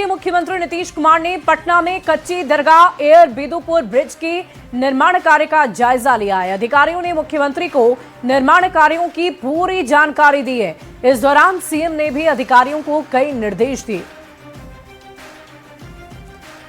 के मुख्यमंत्री नीतीश कुमार ने पटना में कच्ची दरगाह एयर बिदुपुर ब्रिज की निर्माण कार्य का जायजा लिया है। अधिकारियों ने मुख्यमंत्री को निर्माण कार्यों की पूरी जानकारी दी है। इस दौरान सीएम ने भी अधिकारियों को कई निर्देश दिए।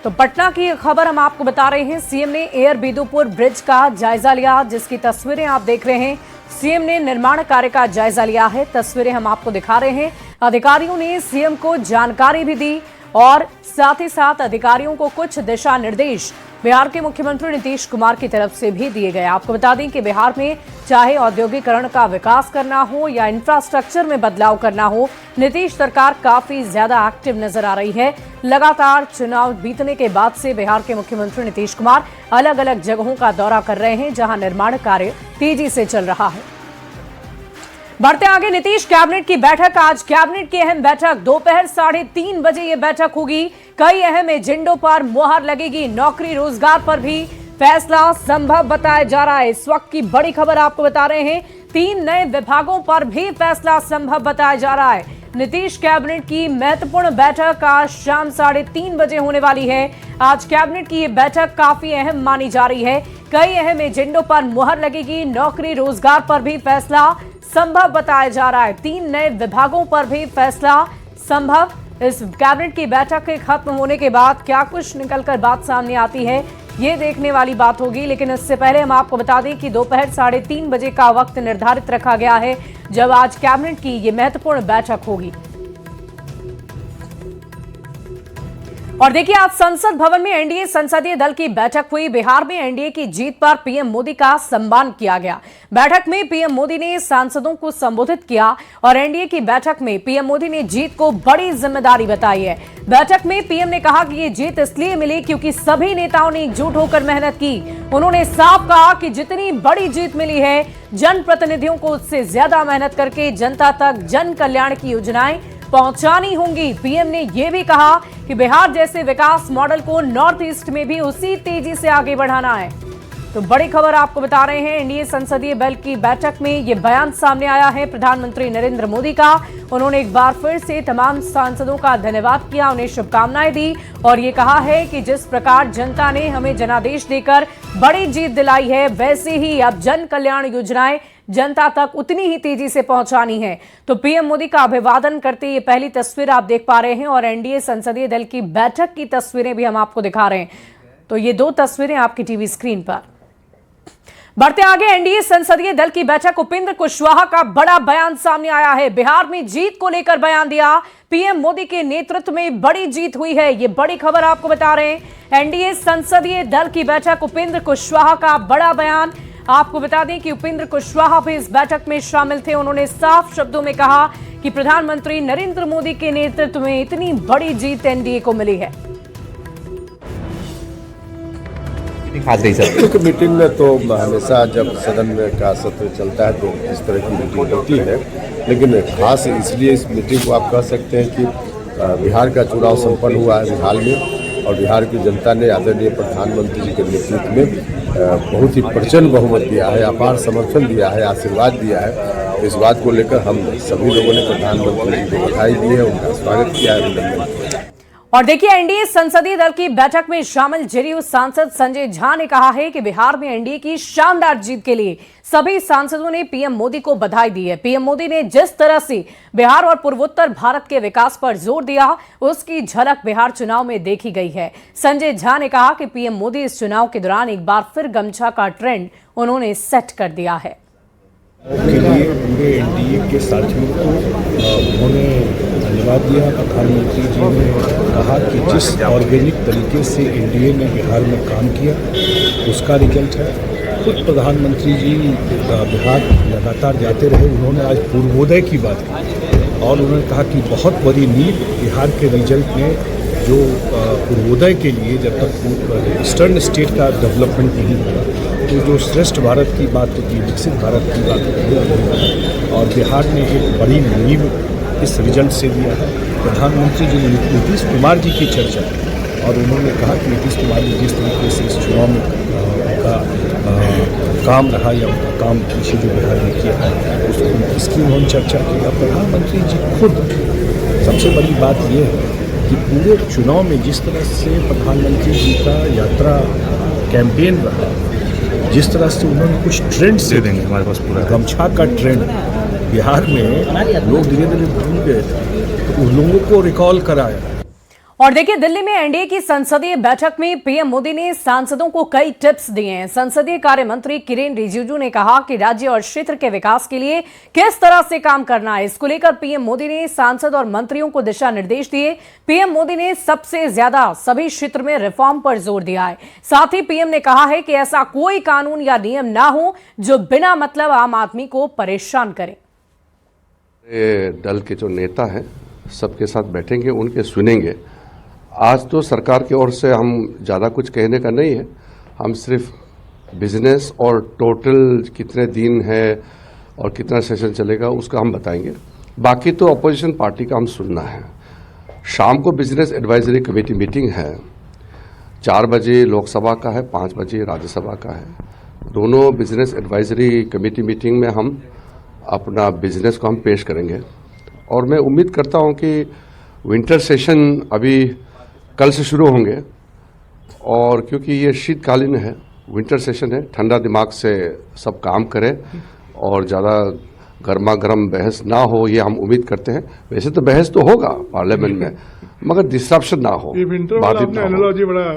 तो पटना की खबर हम आपको बता रहे हैं। सीएम ने एयर बिदुपुर ब्रिज का जायजा लिया, जिसकी तस्वीरें आप देख रहे हैं। सीएम ने निर्माण कार्य का जायजा लिया है, तस्वीरें हम आपको दिखा रहे हैं। अधिकारियों ने सीएम को जानकारी भी दी और साथ ही साथ अधिकारियों को कुछ दिशा निर्देश बिहार के मुख्यमंत्री नीतीश कुमार की तरफ से भी दिए गए। आपको बता दें कि बिहार में चाहे औद्योगिकरण का विकास करना हो या इंफ्रास्ट्रक्चर में बदलाव करना हो, नीतीश सरकार काफी ज्यादा एक्टिव नजर आ रही है। लगातार चुनाव बीतने के बाद से बिहार के मुख्यमंत्री नीतीश कुमार अलग अलग जगहों का दौरा कर रहे हैं, जहां निर्माण कार्य तेजी से चल रहा है। बढ़ते आगे, नीतीश कैबिनेट की बैठक। आज कैबिनेट की अहम बैठक दोपहर 3:30 बजे ये बैठक होगी। कई अहम एजेंडों पर मुहर लगेगी। नौकरी रोजगार पर भी फैसला संभव बताया जा रहा है। इस वक्त की बड़ी खबर आपको बता रहे हैं, 3 नए विभागों पर भी फैसला संभव बताया जा रहा है। नीतीश कैबिनेट की महत्वपूर्ण बैठक आज शाम 3:30 बजे होने वाली है। आज कैबिनेट की ये बैठक काफी अहम मानी जा रही है। कई अहम एजेंडों पर मुहर लगेगी। नौकरी रोजगार पर भी फैसला संभव बताया जा रहा है। 3 नए विभागों पर भी फैसला संभव। इस कैबिनेट की बैठक के खत्म होने के बाद क्या कुछ निकलकर बात सामने आती है, ये देखने वाली बात होगी। लेकिन इससे पहले हम आपको बता दें कि दोपहर 3:30 बजे का वक्त निर्धारित रखा गया है, जब आज कैबिनेट की ये महत्वपूर्ण बैठक होगी। और देखिए, आज संसद भवन में एनडीए संसदीय दल की बैठक हुई। बिहार में एनडीए की जीत पर पीएम मोदी का सम्मान किया गया। बैठक में पीएम मोदी ने सांसदों को संबोधित किया और एनडीए की बैठक में पीएम मोदी ने जीत को बड़ी जिम्मेदारी बताई है। बैठक में पीएम ने कहा कि ये जीत इसलिए मिली क्योंकि सभी नेताओं ने एकजुट होकर मेहनत की। उन्होंने साफ कहा कि जितनी बड़ी जीत मिली है, जनप्रतिनिधियों को उससे ज्यादा मेहनत करके जनता तक जन कल्याण की योजनाएं पहुंचानी होंगी। पीएम ने यह भी कहा कि बिहार जैसे विकास मॉडल को नॉर्थ ईस्ट में भी उसी तेजी से आगे बढ़ाना है। तो बड़ी खबर आपको बता रहे हैं, एनडीए संसदीय दल की बैठक में यह बयान सामने आया है प्रधानमंत्री नरेंद्र मोदी का। उन्होंने एक बार फिर से तमाम सांसदों का धन्यवाद किया, उन्हें शुभकामनाएं दी और ये कहा है कि जिस प्रकार जनता ने हमें जनादेश देकर बड़ी जीत दिलाई है, वैसे ही अब जन कल्याण योजनाएं जनता तक उतनी ही तेजी से पहुंचानी है। तो पीएम मोदी का अभिवादन करते ये पहली तस्वीर आप देख पा रहे हैं और एनडीए संसदीय दल की बैठक की तस्वीरें भी हम आपको दिखा रहे हैं। तो ये 2 तस्वीरें आपकी टीवी स्क्रीन पर। बढ़ते आगे, एनडीए संसदीय दल की बैठक। उपेंद्र कुशवाहा का बड़ा बयान सामने आया है। बिहार में जीत को लेकर बयान दिया। पीएम मोदी के नेतृत्व में बड़ी जीत हुई है, ये बड़ी खबर आपको बता रहे हैं। एनडीए संसदीय दल की बैठक, उपेंद्र कुशवाहा का बड़ा बयान। आपको बता दें कि उपेंद्र कुशवाहा भी इस बैठक में शामिल थे। उन्होंने साफ शब्दों में कहा कि प्रधानमंत्री नरेंद्र मोदी के नेतृत्व में इतनी बड़ी जीत एनडीए को मिली है। क्योंकि मीटिंग में तो हमेशा जब सदन में का सत्र चलता है तो इस तरह की मीटिंग होती है, लेकिन खास इसलिए इस मीटिंग को आप कह सकते हैं कि बिहार का चुनाव संपन्न हुआ है हाल में और बिहार की जनता ने आदरणीय प्रधानमंत्री जी के नेतृत्व में बहुत ही प्रचंड बहुमत दिया है, अपार समर्थन दिया है, आशीर्वाद दिया है। इस बात को लेकर हम सभी लोगों ने प्रधानमंत्री जी को बधाई दी है, उनका स्वागत किया है। और देखिए, एनडीए संसदीय दल की बैठक में शामिल जेडीयू सांसद संजय झा ने कहा है कि बिहार में एनडीए की शानदार जीत के लिए सभी सांसदों ने पीएम मोदी को बधाई दी है। पीएम मोदी ने जिस तरह से बिहार और पूर्वोत्तर भारत के विकास पर जोर दिया, उसकी झलक बिहार चुनाव में देखी गई है। संजय झा ने कहा कि पीएम मोदी इस चुनाव के दौरान एक बार फिर गमछा का ट्रेंड उन्होंने सेट कर दिया है। के लिए पूरे एनडीए के साथियों को उन्होंने धन्यवाद दिया। प्रधानमंत्री जी ने कहा कि जिस ऑर्गेनिक तरीके से एनडीए ने बिहार में काम किया उसका रिजल्ट है। खुद प्रधानमंत्री जी बिहार लगातार जाते रहे, उन्होंने आज पूर्वोदय की बात की और उन्होंने कहा कि बहुत बड़ी नींव बिहार के रिजल्ट में जो पूर्वोदय के लिए जब तक ईस्टर्न स्टेट का डेवलपमेंट नहीं होगा तो जो श्रेष्ठ भारत की बात होती है, विकसित भारत की बात होती है और बिहार ने एक बड़ी नींव इस रिजल्ट से दिया है। प्रधानमंत्री जी ने नीतीश कुमार जी की चर्चा और उन्होंने कहा कि नीतीश कुमार जी जिस तरीके से इस चुनाव में उनका काम रहा या उनका काम पीछे जो बिहार ने किया है उसकी उन्होंने चर्चा की। और प्रधानमंत्री जी खुद सबसे बड़ी बात यह है कि पूरे चुनाव में जिस तरह से प्रधानमंत्री जी का यात्रा कैंपेन रहा, जिस तरह से उन्होंने कुछ ट्रेंड से देंगे, हमारे पास पूरा गमछा का ट्रेंड बिहार में लोग धीरे धीरे भूल गए थे, तो उन लोगों को रिकॉल कराया। और देखिए, दिल्ली में एनडीए की संसदीय बैठक में पीएम मोदी ने सांसदों को कई टिप्स दिए हैं। संसदीय कार्य मंत्री किरेन रिजिजू ने कहा कि राज्य और क्षेत्र के विकास के लिए किस तरह से काम करना है, इसको लेकर पीएम मोदी ने सांसद और मंत्रियों को दिशा निर्देश दिए। पीएम मोदी ने सबसे ज्यादा सभी क्षेत्र में रिफॉर्म पर जोर दिया है। साथ ही पीएम ने कहा है कि ऐसा कोई कानून या नियम ना हो जो बिना मतलब आम आदमी को परेशान करे। दल के जो नेता हैं सबके साथ बैठेंगे, उनके सुनेंगे। आज तो सरकार की ओर से हम ज़्यादा कुछ कहने का नहीं है, हम सिर्फ बिजनेस और टोटल कितने दिन है और कितना सेशन चलेगा उसका हम बताएंगे। बाकी तो अपोजिशन पार्टी का हम सुनना है। शाम को बिजनेस एडवाइजरी कमेटी मीटिंग है, 4 बजे लोकसभा का है, 5 बजे राज्यसभा का है। दोनों बिजनेस एडवाइजरी कमेटी मीटिंग में हम अपना बिजनेस को हम पेश करेंगे और मैं उम्मीद करता हूं कि विंटर सेशन अभी कल से शुरू होंगे और क्योंकि ये शीतकालीन है, विंटर सेशन है, ठंडा दिमाग से सब काम करें और ज़्यादा गर्मा गर्म बहस ना हो, ये हम उम्मीद करते हैं। वैसे तो बहस तो होगा पार्लियामेंट में, मगर डिस्ट्रप्शन ना हो, बाधित ना हो। बड़ा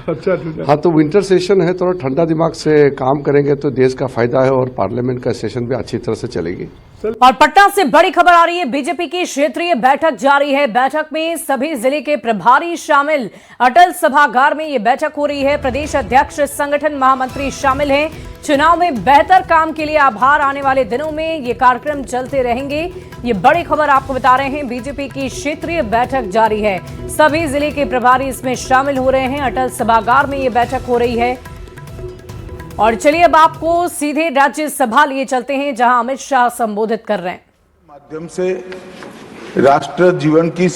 अच्छा। हाँ, तो विंटर सेशन है, थोड़ा ठंडा दिमाग से काम करेंगे तो देश का फायदा है और पार्लियामेंट का सेशन भी अच्छी तरह से चलेगी। और पटना से बड़ी खबर आ रही है, बीजेपी की क्षेत्रीय बैठक जारी है। बैठक में सभी जिले के प्रभारी शामिल, अटल सभागार में ये बैठक हो रही है। प्रदेश अध्यक्ष, संगठन महामंत्री शामिल हैं। चुनाव में बेहतर काम के लिए आभार, आने वाले दिनों में ये कार्यक्रम चलते रहेंगे। ये बड़ी खबर आपको बता रहे हैं, बीजेपी की क्षेत्रीय बैठक जारी है, सभी जिले के प्रभारी इसमें शामिल हो रहे हैं। अटल सभागार में ये बैठक हो रही है। और चलिए अब आपको सीधे राज्यसभा लिए चलते हैं, जहां अमित शाह संबोधित कर रहे हैं। माध्यम से राष्ट्र जीवन की